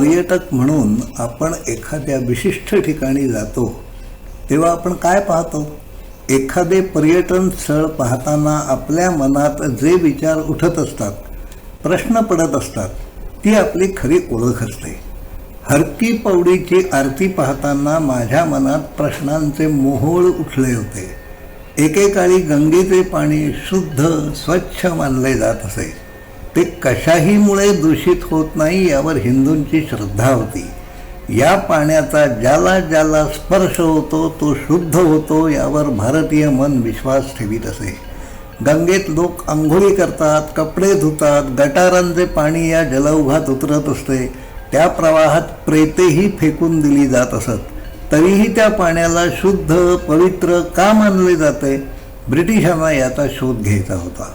पर्यटक म्हणून आपण एखाद्या विशिष्ट ठिकाणी जातो तेव्हा आपण काय पाहतो? एखादे पर्यटन स्थळ पाहताना आपल्या मनात जे विचार उठत असतात, प्रश्न पडत असतात, ती आपली खरी ओळख असते. हरकी पौडीची आरती पाहताना माझ्या मनात प्रश्नांचे मोहोळ उठले होते. एकेकाळी गंगेचे पाणी शुद्ध स्वच्छ मानले जात असे. ते कशाहीमुळे दूषित होत नाही यावर हिंदूंची श्रद्धा होती. या पाण्याचा ज्याला ज्याला स्पर्श होतो तो शुद्ध होतो यावर भारतीय मन विश्वास ठेवीत असे. गंगेत लोक आंघोळी करतात, कपडे धुतात, गटारांचे पाणी या जलौघात उतरत असते. त्या प्रवाहात प्रेतेही फेकून दिली जात असत. तरीही त्या पाण्याला शुद्ध पवित्र का मानले जाते? ब्रिटिशांना याचा शोध घ्यायचा होता.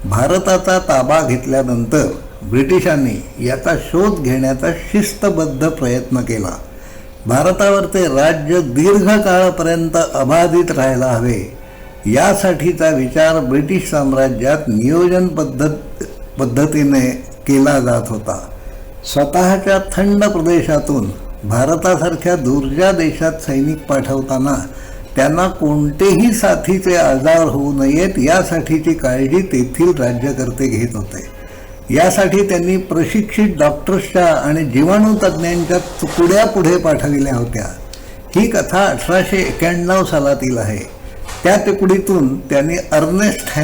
भारताचा ताबा घेतल्यानंतर ब्रिटिशांनी याचा शोध घेण्याचा शिस्तबद्ध प्रयत्न केला. भारतावर ते राज्य दीर्घकाळापर्यंत अबाधित राहायला हवे यासाठीचा विचार ब्रिटिश साम्राज्यात नियोजन पद्धतीने केला जात होता. स्वतःच्या थंड प्रदेशातून भारतासारख्या दूरच्या देशात सैनिक पाठवताना त्यांना कोणतेही साथीचे आजार होऊ नयेत यासाठीची काळजी तेथील राज्यकर्ते घेत होते. यासाठी त्यांनी प्रशिक्षित डॉक्टर्सच्या आणि जीवाणूतज्ञांच्या तुकड्या पुढे पाठविल्या होत्या. ही कथा 1891 सालातील आहे. त्या तुकडीतून त्यांनी अर्नेस्ट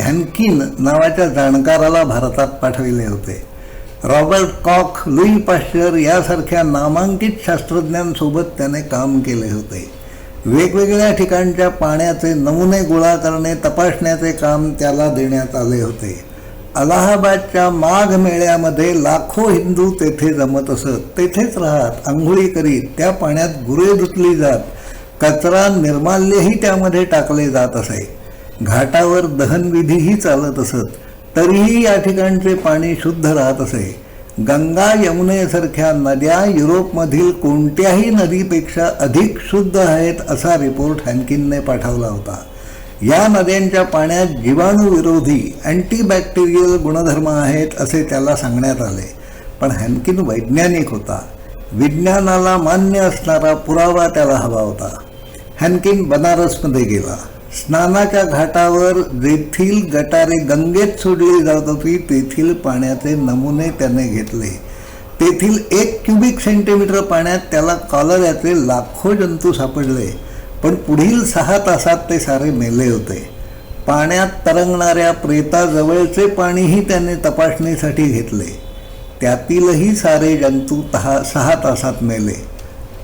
हॅनकिन नावाच्या जाणकाराला भारतात पाठविले होते. रॉबर्ट कॉक, लुई पाश्चर यासारख्या नामांकित शास्त्रज्ञांसोबत त्याने काम केले होते. वेगवेगळ्या ठिकाणच्या पाण्याचे नमुने गोळा करणे, तपासण्याचे काम त्याला देण्यात आले होते. अलाहाबादच्या माघ मेळ्यामध्ये लाखो हिंदू तेथे जमत असत. तेथेच राहत, आंघोळी करीत, त्या पाण्यात गुरे धुतली जात, कचरा निर्माल्यही त्यामध्ये टाकले जात असे. घाटावर दहनविधीही चालत असत. तरीही या ठिकाणचे पाणी शुद्ध राहत असे. गंगा, यमुनेसारख्या नद्या युरोपमधील कोणत्याही नदीपेक्षा अधिक शुद्ध आहेत असा रिपोर्ट हॅनकिनने पाठवला होता. या नद्यांच्या पाण्यात जीवाणूविरोधी अँटीबॅक्टेरियल गुणधर्म आहेत असे त्याला सांगण्यात आले. पण हॅनकिन वैज्ञानिक होता. विज्ञानाला मान्य असणारा पुरावा त्याला हवा होता. हॅनकिन बनारसमध्ये गेला. स्नानाच्या घाटावर जेथील गटारे गंगेत सोडली जात होती तेथील पाण्याचे नमुने त्याने घेतले. तेथील 1 क्युबिक सेंटीमीटर पाण्यात त्याला कॉलऱ्याचे लाखो जंतू सापडले. पण पुढील 6 तासात ते सारे मेले होते. पाण्यात तरंगणाऱ्या प्रेताजवळचे पाणीही त्याने तपासणीसाठी घेतले. त्यातीलही सारे जंतू 6 तासात मेले.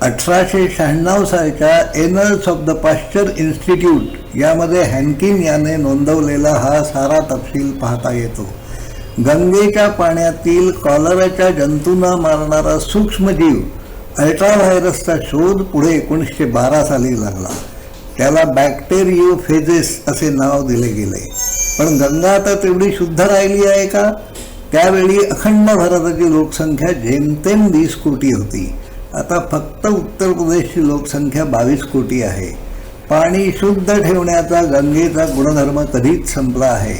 1896 सालच्या annuls of the Pasteur institute यामध्ये हॅनकिन याने नोंदवलेला हा सारा तपशील पाहता येतो. गंगेच्या पाण्यातील कॉलराच्या जंतूंना मारणारा सूक्ष्मजीव अल्ट्राव्हायरसचा शोध पुढे 1912 साली लागला. त्याला बॅक्टेरियोफेजेस असे नाव दिले गेले. पण गंगा आता तेवढी शुद्ध राहिली आहे का? त्यावेळी अखंड भारताची लोकसंख्या जेमतेम 20 कोटी होती. आता फक्त उत्तर प्रदेशची लोकसंख्या 22 कोटी आहे. पाणी शुद्ध ठेवण्याचा गंगेचा गुणधर्म कधीच संपला आहे.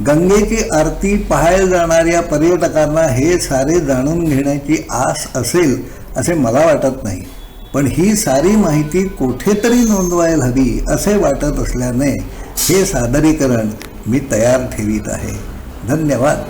गंगेची आरती पाहायला जाणाऱ्या पर्यटकांना हे सारे जाणून घेण्याची आस असेल असे मला वाटत नाही. पण ही सारी माहिती कुठेतरी नोंदवायला हवी असे वाटत असल्याने हे सादरीकरण मी तयार ठेवीत आहे. धन्यवाद.